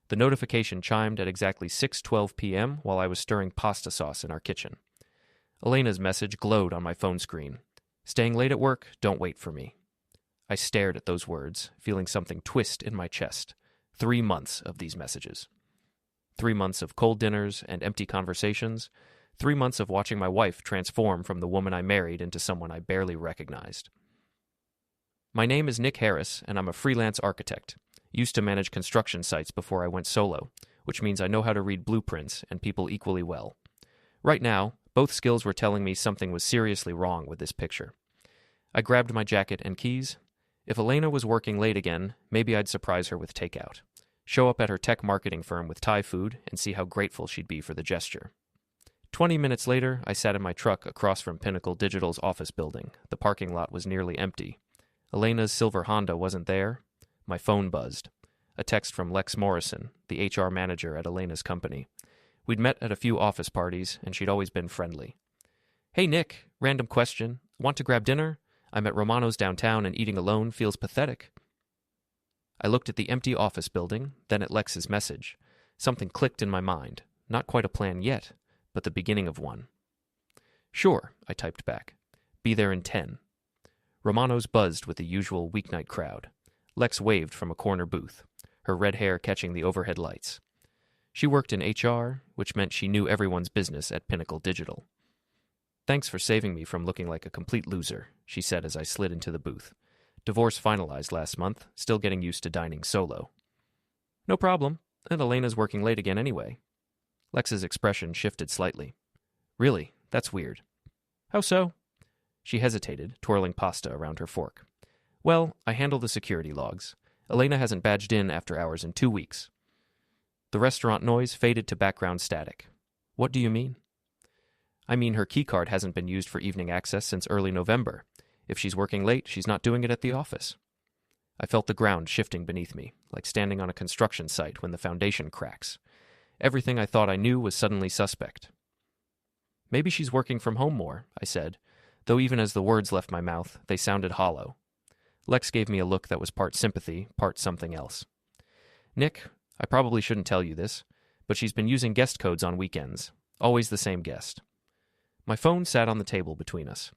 The notification chimed at exactly 6:12 p.m. while I was stirring pasta sauce in our kitchen. Elena's message glowed on my phone screen. "Staying late at work, don't wait for me." I stared at those words, feeling something twist in my chest. 3 months of these messages. 3 months of cold dinners and empty conversations. 3 months of watching my wife transform from the woman I married into someone I barely recognized. My name is Nick Harris, and I'm a freelance architect. Used to manage construction sites before I went solo, which means I know how to read blueprints and people equally well. Right now, both skills were telling me something was seriously wrong with this picture. I grabbed my jacket and keys. If Elena was working late again, maybe I'd surprise her with takeout. Show up at her tech marketing firm with Thai food and see how grateful she'd be for the gesture. 20 minutes later, I sat in my truck across from Pinnacle Digital's office building. The parking lot was nearly empty. Elena's silver Honda wasn't there. My phone buzzed. A text from Lex Morrison, the HR manager at Elena's company. We'd met at a few office parties, and she'd always been friendly. "Hey, Nick, random question. Want to grab dinner? I'm at Romano's downtown and eating alone feels pathetic." I looked at the empty office building, then at Lex's message. Something clicked in my mind. Not quite a plan yet, but the beginning of one. "Sure," I typed back. "Be there in 10. Romano's buzzed with the usual weeknight crowd. Lex waved from a corner booth, her red hair catching the overhead lights. She worked in HR, which meant she knew everyone's business at Pinnacle Digital. "Thanks for saving me from looking like a complete loser," she said as I slid into the booth. "Divorce finalized last month, still getting used to dining solo." "No problem, and Elena's working late again anyway." Lex's expression shifted slightly. "Really? That's weird." "How so?" She hesitated, twirling pasta around her fork. "Well, I handle the security logs. Elena hasn't badged in after hours in 2 weeks." The restaurant noise faded to background static. "What do you mean?" "I mean her keycard hasn't been used for evening access since early November. If she's working late, she's not doing it at the office." I felt the ground shifting beneath me, like standing on a construction site when the foundation cracks. Everything I thought I knew was suddenly suspect. "Maybe she's working from home more," I said, though even as the words left my mouth, they sounded hollow. Lex gave me a look that was part sympathy, part something else. "Nick, I probably shouldn't tell you this, but she's been using guest codes on weekends. Always the same guest." My phone sat on the table between us.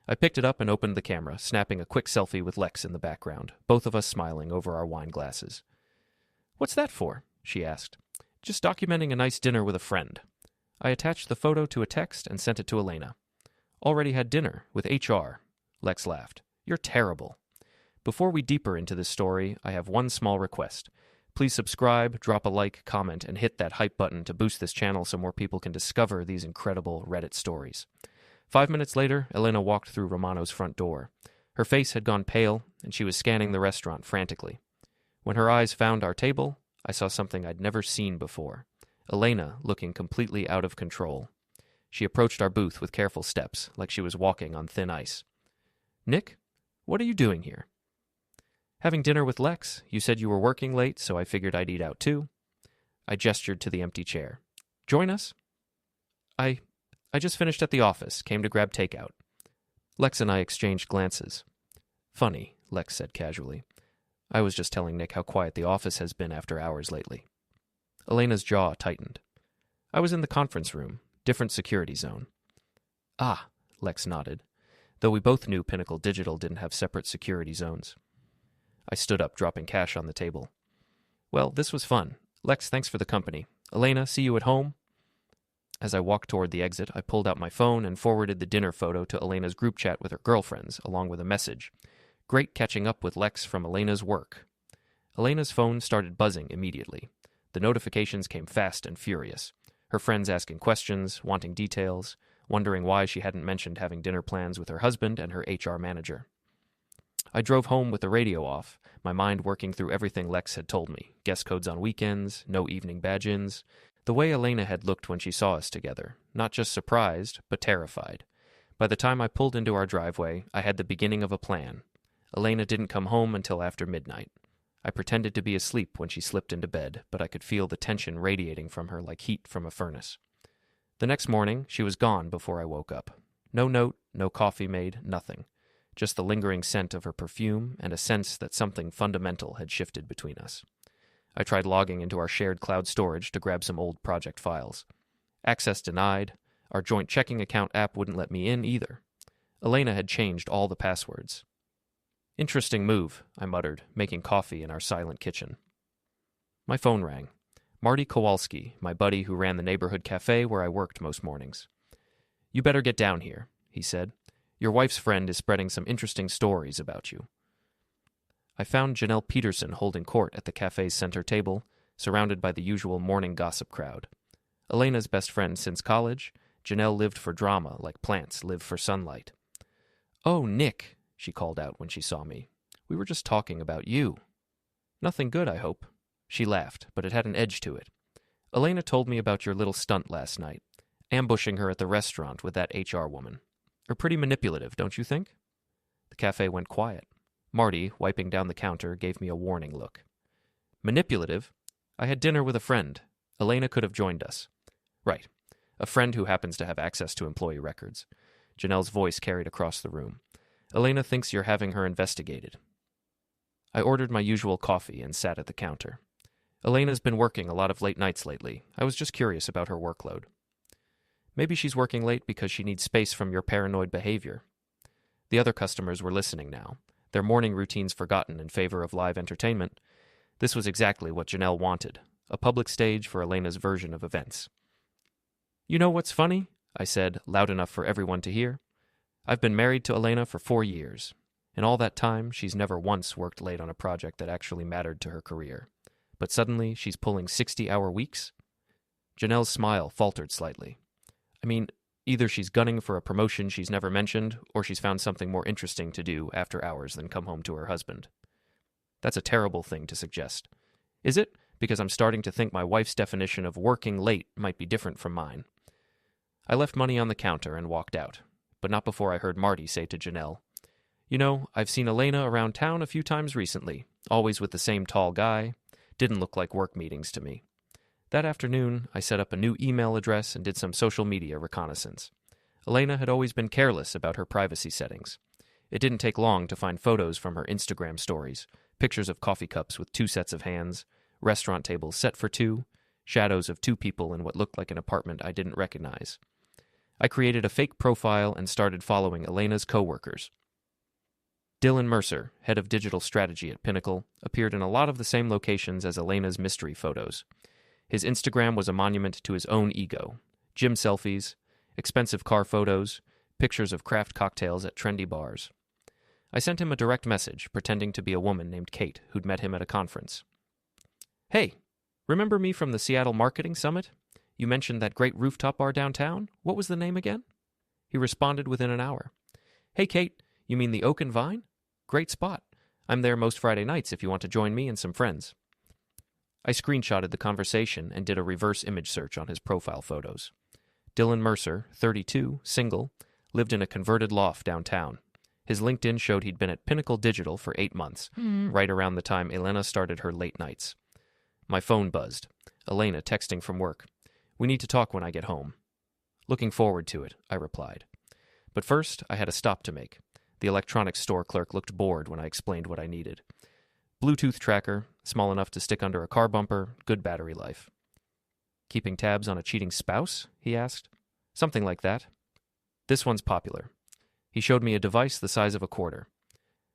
I picked it up and opened the camera, snapping a quick selfie with Lex in the background, both of us smiling over our wine glasses. "What's that for?" she asked. "Just documenting a nice dinner with a friend." I attached the photo to a text and sent it to Elena. "Already had dinner with HR." Lex laughed. "You're terrible." Before we deeper into this story, I have one small request. Please subscribe, drop a like, comment, and hit that hype button to boost this channel so more people can discover these incredible Reddit stories. 5 minutes later, Elena walked through Romano's front door. Her face had gone pale, and she was scanning the restaurant frantically. When her eyes found our table, I saw something I'd never seen before. Elena looking completely out of control. She approached our booth with careful steps, like she was walking on thin ice. "Nick, what are you doing here?" "Having dinner with Lex. You said you were working late, so I figured I'd eat out too." I gestured to the empty chair. "Join us?" I just finished at the office, came to grab takeout." Lex and I exchanged glances. "Funny," Lex said casually. "I was just telling Nick how quiet the office has been after hours lately." Elena's jaw tightened. "I was in the conference room, different security zone." "Ah," Lex nodded, though we both knew Pinnacle Digital didn't have separate security zones. I stood up, dropping cash on the table. "Well, this was fun. Lex, thanks for the company. Elena, see you at home?" As I walked toward the exit, I pulled out my phone and forwarded the dinner photo to Elena's group chat with her girlfriends, along with a message. "Great catching up with Lex from Elena's work." Elena's phone started buzzing immediately. The notifications came fast and furious. Her friends asking questions, wanting details, wondering why she hadn't mentioned having dinner plans with her husband and her HR manager. I drove home with the radio off, my mind working through everything Lex had told me. Guest codes on weekends, no evening badge-ins. The way Elena had looked when she saw us together, not just surprised, but terrified. By the time I pulled into our driveway, I had the beginning of a plan. Elena didn't come home until after midnight. I pretended to be asleep when she slipped into bed, but I could feel the tension radiating from her like heat from a furnace. The next morning, she was gone before I woke up. No note, no coffee made, nothing. Just the lingering scent of her perfume and a sense that something fundamental had shifted between us. I tried logging into our shared cloud storage to grab some old project files. Access denied. Our joint checking account app wouldn't let me in either. Elena had changed all the passwords. Interesting move, I muttered, making coffee in our silent kitchen. My phone rang. Marty Kowalski, my buddy who ran the neighborhood cafe where I worked most mornings. "You better get down here," he said. "Your wife's friend is spreading some interesting stories about you." I found Janelle Peterson holding court at the cafe's center table, surrounded by the usual morning gossip crowd. Elena's best friend since college, Janelle lived for drama like plants live for sunlight. "Oh, Nick," she called out when she saw me. "We were just talking about you." "Nothing good, I hope." She laughed, but it had an edge to it. "Elena told me about your little stunt last night, ambushing her at the restaurant with that HR woman. You're pretty manipulative, don't you think?" The cafe went quiet. Marty, wiping down the counter, gave me a warning look. "Manipulative? I had dinner with a friend. Elena could have joined us." "Right. A friend who happens to have access to employee records." Janelle's voice carried across the room. "Elena thinks you're having her investigated." I ordered my usual coffee and sat at the counter. Elena's been working a lot of late nights lately. I was just curious about her workload. "Maybe she's working late because she needs space from your paranoid behavior." The other customers were listening now, their morning routines forgotten in favor of live entertainment. This was exactly what Janelle wanted, a public stage for Elena's version of events. "You know what's funny?" I said, loud enough for everyone to hear. "I've been married to Elena for 4 years. In all that time, she's never once worked late on a project that actually mattered to her career. But suddenly, she's pulling 60-hour weeks?" Janelle's smile faltered slightly. "I mean, either she's gunning for a promotion she's never mentioned, or she's found something more interesting to do after hours than come home to her husband. That's a terrible thing to suggest. Is it? Because I'm starting to think my wife's definition of working late might be different from mine." I left money on the counter and walked out, but not before I heard Marty say to Janelle, "You know, I've seen Elena around town a few times recently, always with the same tall guy. Didn't look like work meetings to me." That afternoon, I set up a new email address and did some social media reconnaissance. Elena had always been careless about her privacy settings. It didn't take long to find photos from her Instagram stories, pictures of coffee cups with 2 sets of hands, restaurant tables set for 2, shadows of 2 people in what looked like an apartment I didn't recognize. I created a fake profile and started following Elena's coworkers. Dylan Mercer, head of digital strategy at Pinnacle, appeared in a lot of the same locations as Elena's mystery photos. His Instagram was a monument to his own ego. Gym selfies, expensive car photos, pictures of craft cocktails at trendy bars. I sent him a direct message, pretending to be a woman named Kate who'd met him at a conference. "Hey, remember me from the Seattle Marketing Summit? You mentioned that great rooftop bar downtown? What was the name again?" He responded within an hour. "Hey, Kate, you mean the Oak and Vine? Great spot. I'm there most Friday nights if you want to join me and some friends." I screenshotted the conversation and did a reverse image search on his profile photos. Dylan Mercer, 32, single, lived in a converted loft downtown. His LinkedIn showed he'd been at Pinnacle Digital for 8 months, right around the time Elena started her late nights. My phone buzzed. Elena texting from work. "We need to talk when I get home." "Looking forward to it," I replied. But first, I had a stop to make. The electronics store clerk looked bored when I explained what I needed. Bluetooth tracker, small enough to stick under a car bumper, good battery life. "Keeping tabs on a cheating spouse?" he asked. "Something like that." "This one's popular." He showed me a device the size of a quarter.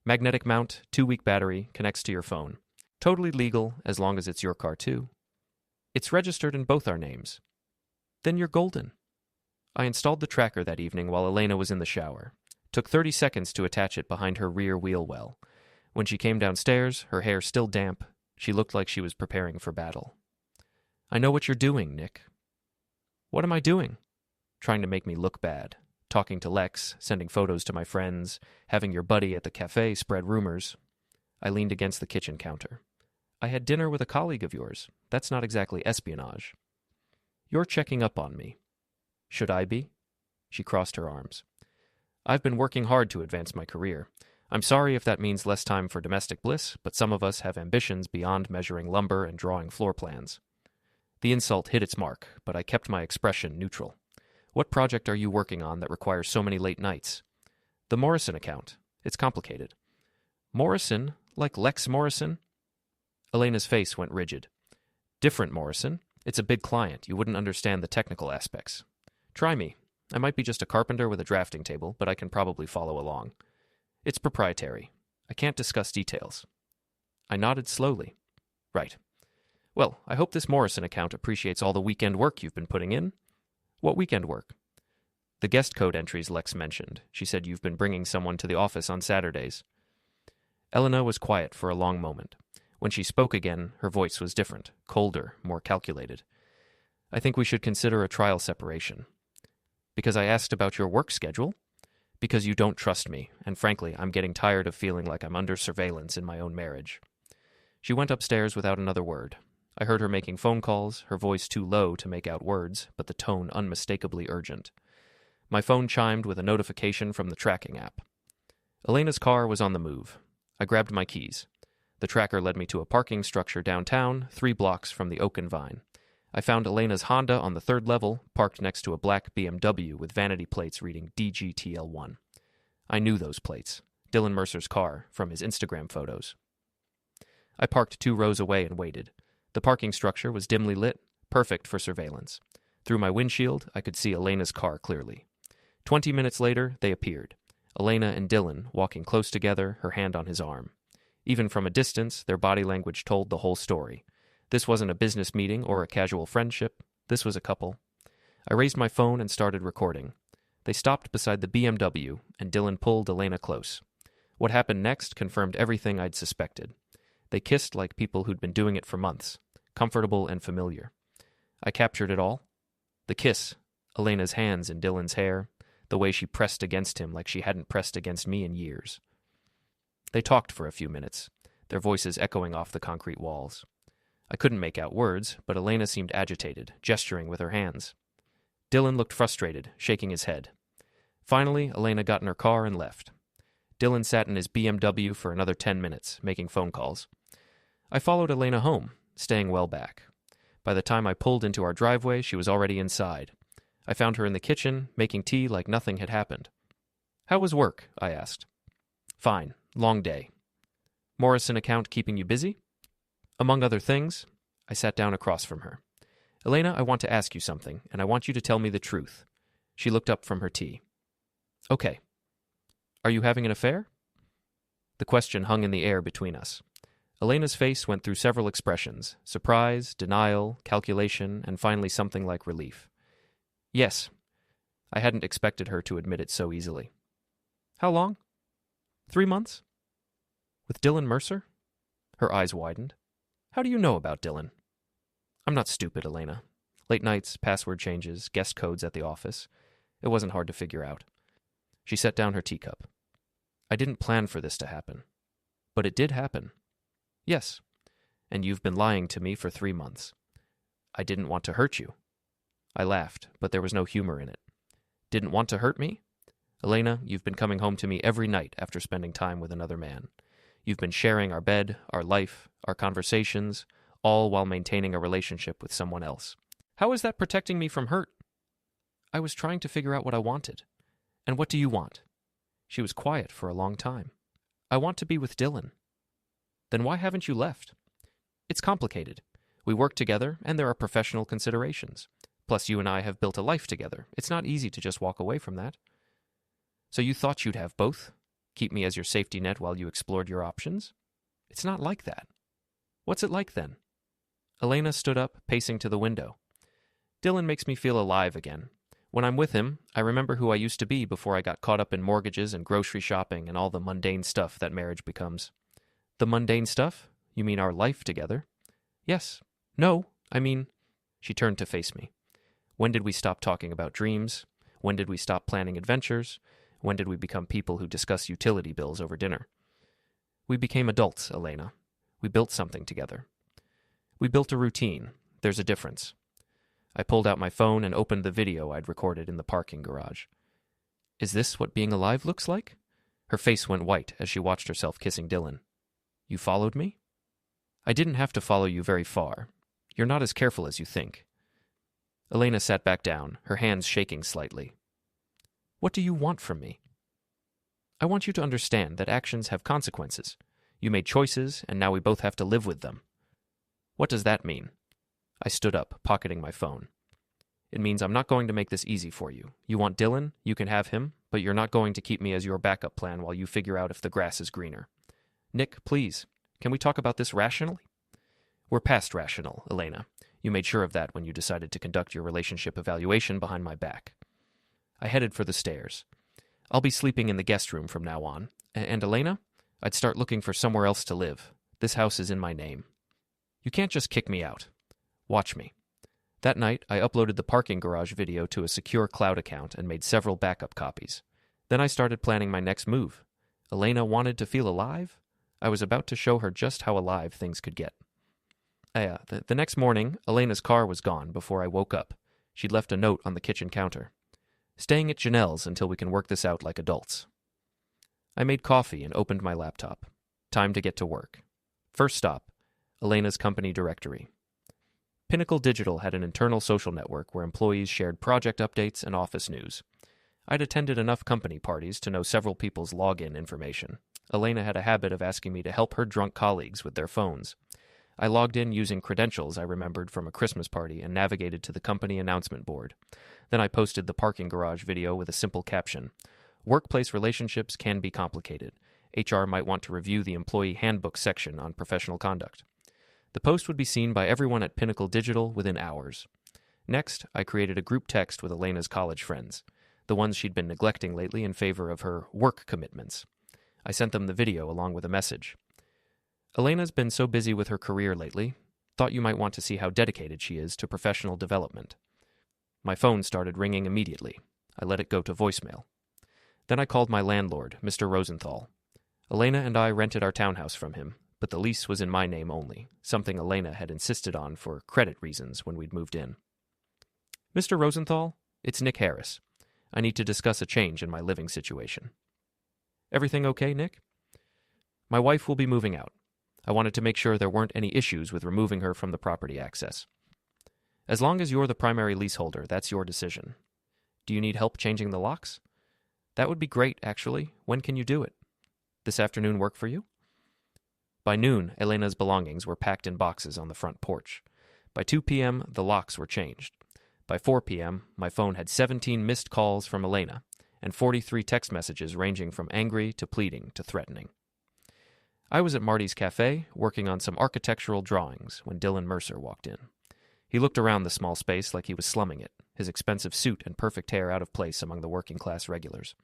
"Magnetic mount, 2-week battery, connects to your phone. Totally legal as long as it's your car too." "It's registered in both our names." "Then you're golden." I installed the tracker that evening while Elena was in the shower. Took 30 seconds to attach it behind her rear wheel well. When she came downstairs, her hair still damp, she looked like she was preparing for battle. "I know what you're doing, Nick." "What am I doing?" "Trying to make me look bad. Talking to Lex, sending photos to my friends, having your buddy at the cafe spread rumors." I leaned against the kitchen counter. "I had dinner with a colleague of yours. That's not exactly espionage." "You're checking up on me." "Should I be?" She crossed her arms. "I've been working hard to advance my career. I'm sorry if that means less time for domestic bliss, but some of us have ambitions beyond measuring lumber and drawing floor plans." The insult hit its mark, but I kept my expression neutral. "What project are you working on that requires so many late nights?" "The Morrison account. It's complicated." "Morrison? Like Lex Morrison?" Elena's face went rigid. Different, Morrison. It's a big client. You wouldn't understand the technical aspects. Try me. I might be just a carpenter with a drafting table, but I can probably follow along. It's proprietary. I can't discuss details. I nodded slowly. Right. Well, I hope this Morrison account appreciates all the weekend work you've been putting in. What weekend work? The guest code entries Lex mentioned. She said you've been bringing someone to the office on Saturdays. Elena was quiet for a long moment. When she spoke again, her voice was different, colder, more calculated. I think we should consider a trial separation. Because I asked about your work schedule? Because you don't trust me, and frankly, I'm getting tired of feeling like I'm under surveillance in my own marriage. She went upstairs without another word. I heard her making phone calls, her voice too low to make out words, but the tone unmistakably urgent. My phone chimed with a notification from the tracking app. Elena's car was on the move. I grabbed my keys. The tracker led me to a parking structure downtown, 3 blocks from the Oak and Vine. I found Elena's Honda on the 3rd level, parked next to a black BMW with vanity plates reading DGTL1. I knew those plates. Dylan Mercer's car, from his Instagram photos. I parked 2 rows away and waited. The parking structure was dimly lit, perfect for surveillance. Through my windshield, I could see Elena's car clearly. 20 minutes later, they appeared. Elena and Dylan, walking close together, her hand on his arm. Even from a distance, their body language told the whole story. This wasn't a business meeting or a casual friendship. This was a couple. I raised my phone and started recording. They stopped beside the BMW, and Dylan pulled Elena close. What happened next confirmed everything I'd suspected. They kissed like people who'd been doing it for months, comfortable and familiar. I captured it all. The kiss, Elena's hands in Dylan's hair, the way she pressed against him like she hadn't pressed against me in years. They talked for a few minutes, their voices echoing off the concrete walls. I couldn't make out words, but Elena seemed agitated, gesturing with her hands. Dylan looked frustrated, shaking his head. Finally, Elena got in her car and left. Dylan sat in his BMW for another 10 minutes, making phone calls. I followed Elena home, staying well back. By the time I pulled into our driveway, she was already inside. I found her in the kitchen, making tea like nothing had happened. "How was work?" I asked. "Fine. Long day." "Morrison account keeping you busy?" "Among other things." I sat down across from her. "Elena, I want to ask you something, and I want you to tell me the truth." She looked up from her tea. "Okay. Are you having an affair?" The question hung in the air between us. Elena's face went through several expressions: surprise, denial, calculation, and finally something like relief. "Yes." I hadn't expected her to admit it so easily. "How long?" 3 months. "With Dylan Mercer?" Her eyes widened. "How do you know about Dylan?" "I'm not stupid, Elena. Late nights, password changes, guest codes at the office. It wasn't hard to figure out." She set down her teacup. "I didn't plan for this to happen. But it did happen." "Yes. And you've been lying to me for 3 months." "I didn't want to hurt you." I laughed, but there was no humor in it. "Didn't want to hurt me? Elena, you've been coming home to me every night after spending time with another man. You've been sharing our bed, our life, our conversations, all while maintaining a relationship with someone else. How is that protecting me from hurt?" "I was trying to figure out what I wanted." "And what do you want?" She was quiet for a long time. "I want to be with Dylan." "Then why haven't you left?" "It's complicated. We work together, and there are professional considerations. Plus, you and I have built a life together. It's not easy to just walk away from that." "So you thought you'd have both? Keep me as your safety net while you explored your options?" "It's not like that." "What's it like then?" Elena stood up, pacing to the window. "Dylan makes me feel alive again. When I'm with him, I remember who I used to be before I got caught up in mortgages and grocery shopping and all the mundane stuff that marriage becomes." "The mundane stuff? You mean our life together?" "Yes. No, I mean..." She turned to face me. "When did we stop talking about dreams? When did we stop planning adventures? When did we become people who discuss utility bills over dinner?" "We became adults, Elena. We built something together." "We built a routine. There's a difference." I pulled out my phone and opened the video I'd recorded in the parking garage. "Is this what being alive looks like?" Her face went white as she watched herself kissing Dylan. "You followed me?" "I didn't have to follow you very far. You're not as careful as you think." Elena sat back down, her hands shaking slightly. "What do you want from me?" "I want you to understand that actions have consequences. You made choices, and now we both have to live with them." "What does that mean?" I stood up, pocketing my phone. It means I'm not going to make this easy for you. You want Dylan? You can have him, but you're not going to keep me as your backup plan while you figure out if the grass is greener. Nick, please, can we talk about this rationally? We're past rational, Elena. You made sure of that when you decided to conduct your relationship evaluation behind my back. I headed for the stairs. I'll be sleeping in the guest room from now on. And Elena, I'd start looking for somewhere else to live. This house is in my name. You can't just kick me out. Watch me. That night, I uploaded the parking garage video to a secure cloud account and made several backup copies. Then I started planning my next move. Elena wanted to feel alive? I was about to show her just how alive things could get. The next morning, Elena's car was gone before I woke up. She'd left a note on the kitchen counter. Staying at Janelle's until we can work this out like adults. I made coffee and opened my laptop. Time to get to work. First stop, Elena's company directory. Pinnacle Digital had an internal social network where employees shared project updates and office news. I'd attended enough company parties to know several people's login information. Elena had a habit of asking me to help her drunk colleagues with their phones. I logged in using credentials I remembered from a Christmas party and navigated to the company announcement board. Then I posted the parking garage video with a simple caption. Workplace relationships can be complicated. HR might want to review the employee handbook section on professional conduct. The post would be seen by everyone at Pinnacle Digital within hours. Next, I created a group text with Elena's college friends, the ones she'd been neglecting lately in favor of her work commitments. I sent them the video along with a message. Elena's been so busy with her career lately, thought you might want to see how dedicated she is to professional development. My phone started ringing immediately. I let it go to voicemail. Then I called my landlord, Mr. Rosenthal. Elena and I rented our townhouse from him, but the lease was in my name only, something Elena had insisted on for credit reasons when we'd moved in. Mr. Rosenthal, it's Nick Harris. I need to discuss a change in my living situation. Everything okay, Nick? My wife will be moving out. I wanted to make sure there weren't any issues with removing her from the property access. As long as you're the primary leaseholder, that's your decision. Do you need help changing the locks? That would be great, actually. When can you do it? This afternoon work for you? By noon, Elena's belongings were packed in boxes on the front porch. By 2 p.m., the locks were changed. By 4 p.m., my phone had 17 missed calls from Elena and 43 text messages ranging from angry to pleading to threatening. I was at Marty's cafe, working on some architectural drawings, when Dylan Mercer walked in. He looked around the small space like he was slumming it, his expensive suit and perfect hair out of place among the working-class regulars.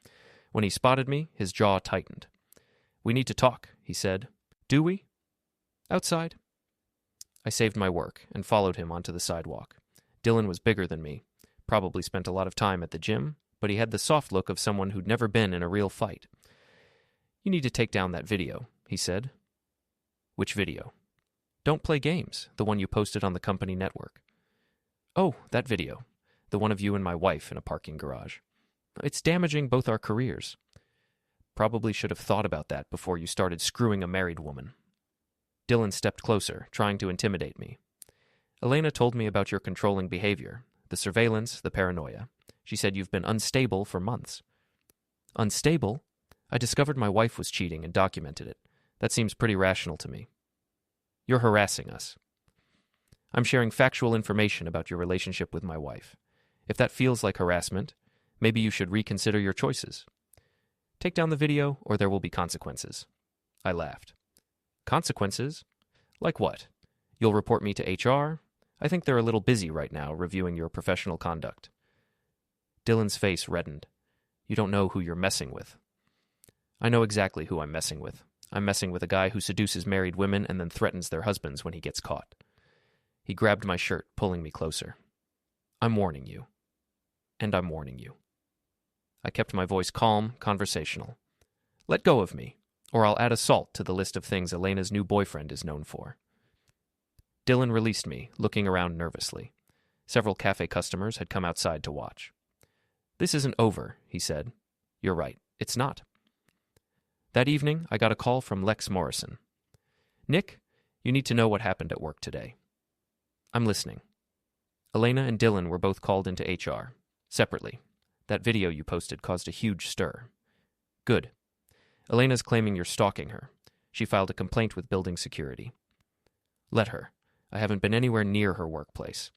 When he spotted me, his jaw tightened. "We need to talk," he said. "Do we?" "Outside." I saved my work and followed him onto the sidewalk. Dylan was bigger than me, probably spent a lot of time at the gym, but he had the soft look of someone who'd never been in a real fight. "You need to take down that video," he said. "Which video?" "Don't play games, the one you posted on the company network." "Oh, that video. The one of you and my wife in a parking garage. It's damaging both our careers." "Probably should have thought about that before you started screwing a married woman." Dylan stepped closer, trying to intimidate me. "Elena told me about your controlling behavior, the surveillance, the paranoia. She said you've been unstable for months." "Unstable? I discovered my wife was cheating and documented it. That seems pretty rational to me." "You're harassing us." "I'm sharing factual information about your relationship with my wife. If that feels like harassment, maybe you should reconsider your choices. Take down the video, or there will be consequences." I laughed. "Consequences? Like what? You'll report me to HR? I think they're a little busy right now reviewing your professional conduct." Dylan's face reddened. "You don't know who you're messing with." "I know exactly who I'm messing with. I'm messing with a guy who seduces married women and then threatens their husbands when he gets caught." He grabbed my shirt, pulling me closer. "I'm warning you. And I'm warning you." I kept my voice calm, conversational. "Let go of me, or I'll add assault to the list of things Elena's new boyfriend is known for." Dylan released me, looking around nervously. Several cafe customers had come outside to watch. "This isn't over," he said. "You're right, it's not." That evening, I got a call from Lex Morrison. "Nick, you need to know what happened at work today." "I'm listening." "Elena and Dylan were both called into HR, separately. That video you posted caused a huge stir." "Good. Elena's claiming you're stalking her. She filed a complaint with building security." "Let her. I haven't been anywhere near her workplace.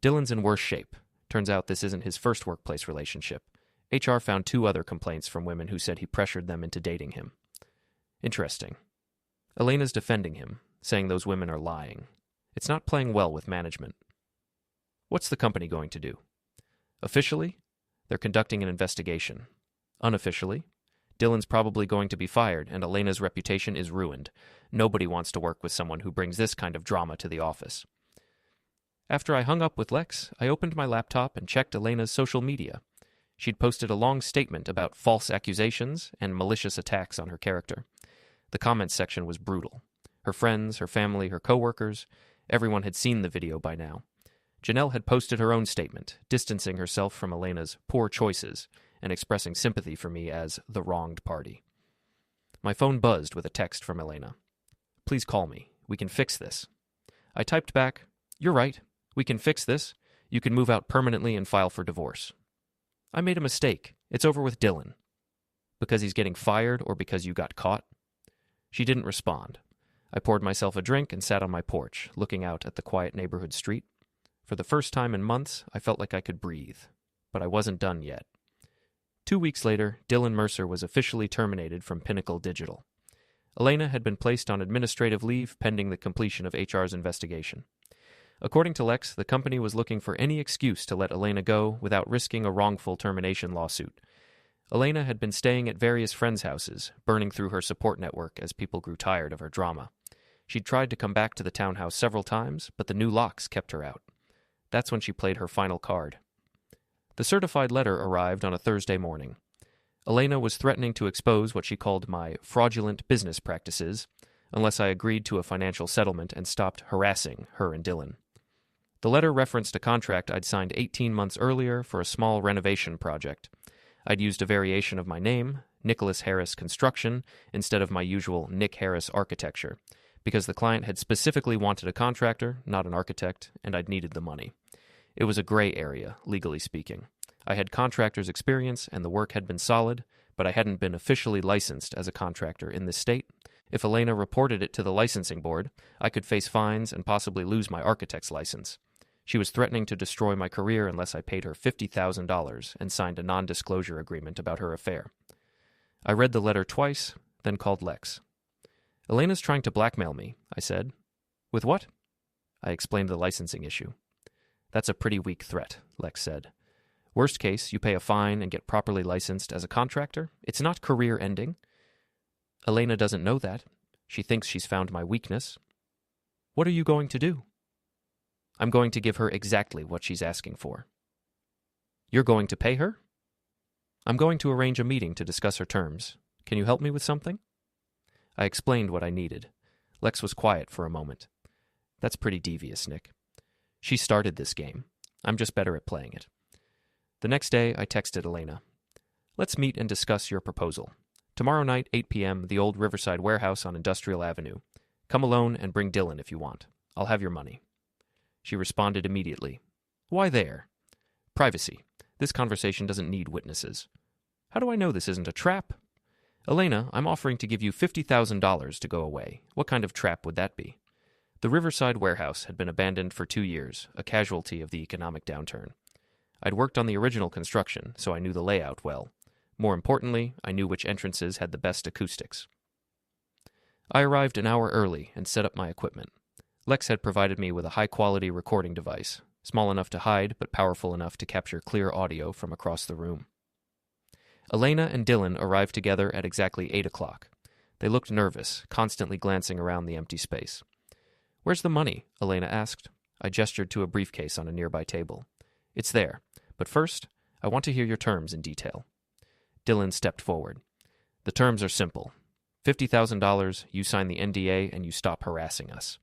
Dylan's in worse shape. Turns out this isn't his first workplace relationship. HR found 2 other complaints from women who said he pressured them into dating him. Interesting. Elena's defending him, saying those women are lying. It's not playing well with management. What's the company going to do? Officially, they're conducting an investigation. Unofficially, Dylan's probably going to be fired, and Elena's reputation is ruined. Nobody wants to work with someone who brings this kind of drama to the office. After I hung up with Lex, I opened my laptop and checked Elena's social media. She'd posted a long statement about false accusations and malicious attacks on her character. The comments section was brutal. Her friends, her family, her coworkers, everyone had seen the video by now. Janelle had posted her own statement, distancing herself from Elena's poor choices and expressing sympathy for me as the wronged party. My phone buzzed with a text from Elena. "Please call me. We can fix this." I typed back, "You're right. We can fix this. You can move out permanently and file for divorce." "I made a mistake. It's over with Dylan." "Because he's getting fired or because you got caught?" She didn't respond. I poured myself a drink and sat on my porch, looking out at the quiet neighborhood street. For the first time in months, I felt like I could breathe. But I wasn't done yet. 2 weeks later, Dylan Mercer was officially terminated from Pinnacle Digital. Elena had been placed on administrative leave pending the completion of HR's investigation. According to Lex, the company was looking for any excuse to let Elena go without risking a wrongful termination lawsuit. Elena had been staying at various friends' houses, burning through her support network as people grew tired of her drama. She'd tried to come back to the townhouse several times, but the new locks kept her out. That's when she played her final card. The certified letter arrived on a Thursday morning. Elena was threatening to expose what she called my fraudulent business practices unless I agreed to a financial settlement and stopped harassing her and Dylan. The letter referenced a contract I'd signed 18 months earlier for a small renovation project. I'd used a variation of my name, Nicholas Harris Construction, instead of my usual Nick Harris Architecture, because the client had specifically wanted a contractor, not an architect, and I'd needed the money. It was a gray area, legally speaking. I had contractor's experience, and the work had been solid, but I hadn't been officially licensed as a contractor in this state. If Elena reported it to the licensing board, I could face fines and possibly lose my architect's license. She was threatening to destroy my career unless I paid her $50,000 and signed a non-disclosure agreement about her affair. I read the letter twice, then called Lex. "Elena's trying to blackmail me," I said. "With what?" I explained the licensing issue. "That's a pretty weak threat," Lex said. "Worst case, you pay a fine and get properly licensed as a contractor. It's not career-ending." "Elena doesn't know that. She thinks she's found my weakness." "What are you going to do?" "I'm going to give her exactly what she's asking for." "You're going to pay her?" "I'm going to arrange a meeting to discuss her terms. Can you help me with something?" I explained what I needed. Lex was quiet for a moment. "That's pretty devious, Nick. She started this game. I'm just better at playing it." The next day, I texted Elena. "Let's meet and discuss your proposal. Tomorrow night, 8 p.m., the old Riverside warehouse on Industrial Avenue. Come alone and bring Dylan if you want. I'll have your money." She responded immediately. "Why there?" "Privacy. This conversation doesn't need witnesses." "How do I know this isn't a trap?" "Elena, I'm offering to give you $50,000 to go away. What kind of trap would that be?" The Riverside warehouse had been abandoned for 2 years, a casualty of the economic downturn. I'd worked on the original construction, so I knew the layout well. More importantly, I knew which entrances had the best acoustics. I arrived an hour early and set up my equipment. Lex had provided me with a high-quality recording device, small enough to hide but powerful enough to capture clear audio from across the room. Elena and Dylan arrived together at exactly 8 o'clock. They looked nervous, constantly glancing around the empty space. "Where's the money?" Elena asked. I gestured to a briefcase on a nearby table. "It's there. But first, I want to hear your terms in detail." Dylan stepped forward. "The terms are simple. $50,000, you sign the NDA, and you stop harassing us."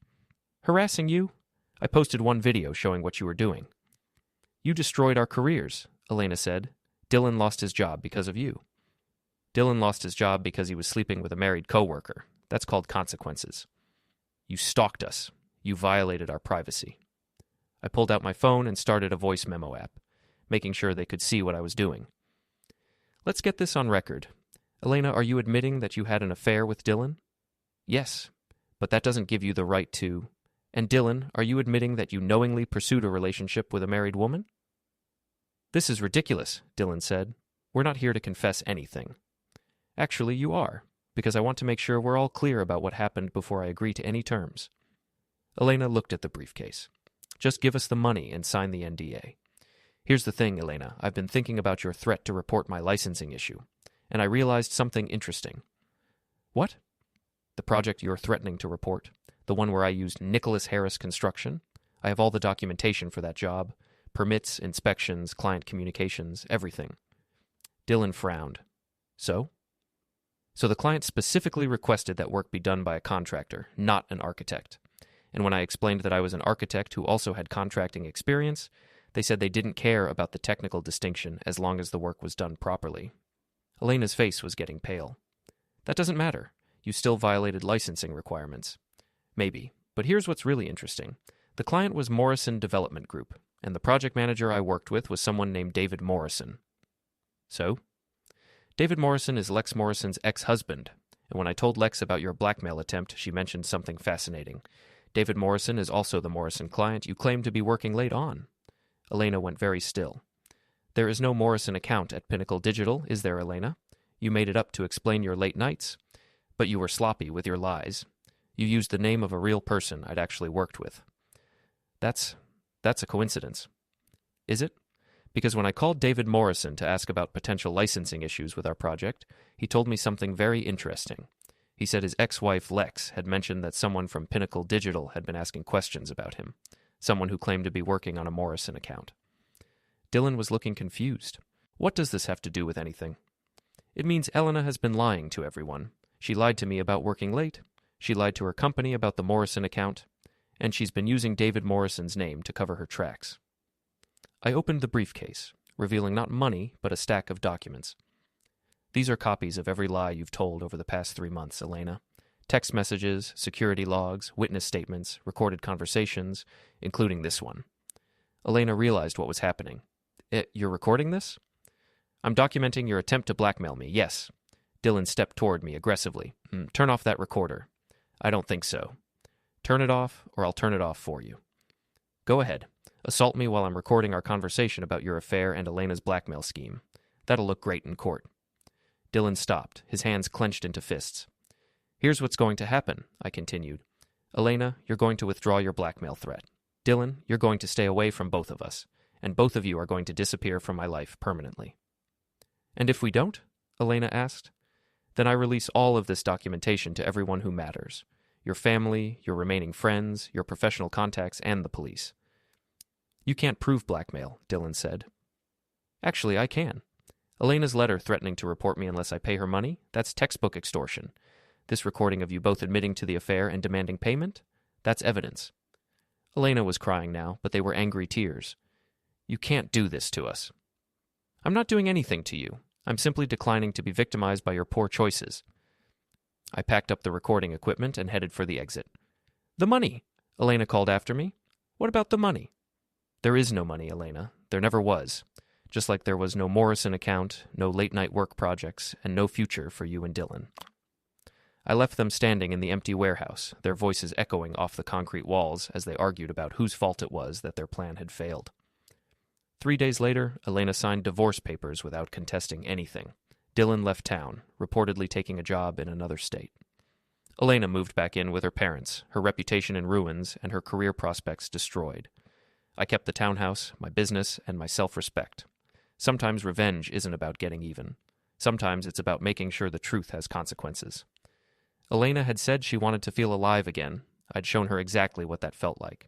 "Harassing you?" "I posted one video showing what you were doing." "You destroyed our careers," Elena said. "Dylan lost his job because of you." "Dylan lost his job because he was sleeping with a married coworker. That's called consequences." "You stalked us. You violated our privacy." I pulled out my phone and started a voice memo app, making sure they could see what I was doing. "Let's get this on record. Elena, are you admitting that you had an affair with Dylan?" "Yes, but that doesn't give you the right to..." And Dylan, are you admitting that you knowingly pursued a relationship with a married woman? This is ridiculous, Dylan said. We're not here to confess anything. Actually, you are, because I want to make sure we're all clear about what happened before I agree to any terms. Elena looked at the briefcase. Just give us the money and sign the NDA. Here's the thing, Elena. I've been thinking about your threat to report my licensing issue, and I realized something interesting. What? The project you're threatening to report? The one where I used Nicholas Harris Construction? I have all the documentation for that job. Permits, inspections, client communications, everything. Dylan frowned. So? So the client specifically requested that work be done by a contractor, not an architect. And when I explained that I was an architect who also had contracting experience, they said they didn't care about the technical distinction as long as the work was done properly. Elena's face was getting pale. That doesn't matter. You still violated licensing requirements. Maybe, but here's what's really interesting. The client was Morrison Development Group, and the project manager I worked with was someone named David Morrison. So? David Morrison is Lex Morrison's ex-husband, and when I told Lex about your blackmail attempt, she mentioned something fascinating. David Morrison is also the Morrison client you claim to be working late on. Elena went very still. There is no Morrison account at Pinnacle Digital, is there, Elena? You made it up to explain your late nights, but you were sloppy with your lies. You used the name of a real person I'd actually worked with. That's a coincidence. Is it? Because when I called David Morrison to ask about potential licensing issues with our project, he told me something very interesting. He said his ex-wife, Lex, had mentioned that someone from Pinnacle Digital had been asking questions about him, someone who claimed to be working on a Morrison account. Dylan was looking confused. What does this have to do with anything? It means Elena has been lying to everyone. She lied to me about working late, she lied to her company about the Morrison account, and she's been using David Morrison's name to cover her tracks. I opened the briefcase, revealing not money, but a stack of documents. These are copies of every lie you've told over the past 3 months, Elena. Text messages, security logs, witness statements, recorded conversations, including this one. Elena realized what was happening. You're recording this? I'm documenting your attempt to blackmail me, yes. Dylan stepped toward me aggressively. Turn off that recorder. I don't think so. Turn it off, or I'll turn it off for you. Go ahead. Assault me while I'm recording our conversation about your affair and Elena's blackmail scheme. That'll look great in court. Dylan stopped, his hands clenched into fists. Here's what's going to happen, I continued. Elena, you're going to withdraw your blackmail threat. Dylan, you're going to stay away from both of us, and both of you are going to disappear from my life permanently. And if we don't? Elena asked. Then I release all of this documentation to everyone who matters. Your family, your remaining friends, your professional contacts, and the police. You can't prove blackmail, Dylan said. Actually, I can. Elena's letter threatening to report me unless I pay her money, that's textbook extortion. This recording of you both admitting to the affair and demanding payment, that's evidence. Elena was crying now, but they were angry tears. You can't do this to us. I'm not doing anything to you. I'm simply declining to be victimized by your poor choices. I packed up the recording equipment and headed for the exit. The money, Elena called after me. What about the money? There is no money, Elena. There never was. Just like there was no Morrison account, no late-night work projects, and no future for you and Dylan. I left them standing in the empty warehouse, their voices echoing off the concrete walls as they argued about whose fault it was that their plan had failed. 3 days later, Elena signed divorce papers without contesting anything. Dylan left town, reportedly taking a job in another state. Elena moved back in with her parents, her reputation in ruins, and her career prospects destroyed. I kept the townhouse, my business, and my self-respect. Sometimes revenge isn't about getting even. Sometimes it's about making sure the truth has consequences. Elena had said she wanted to feel alive again. I'd shown her exactly what that felt like.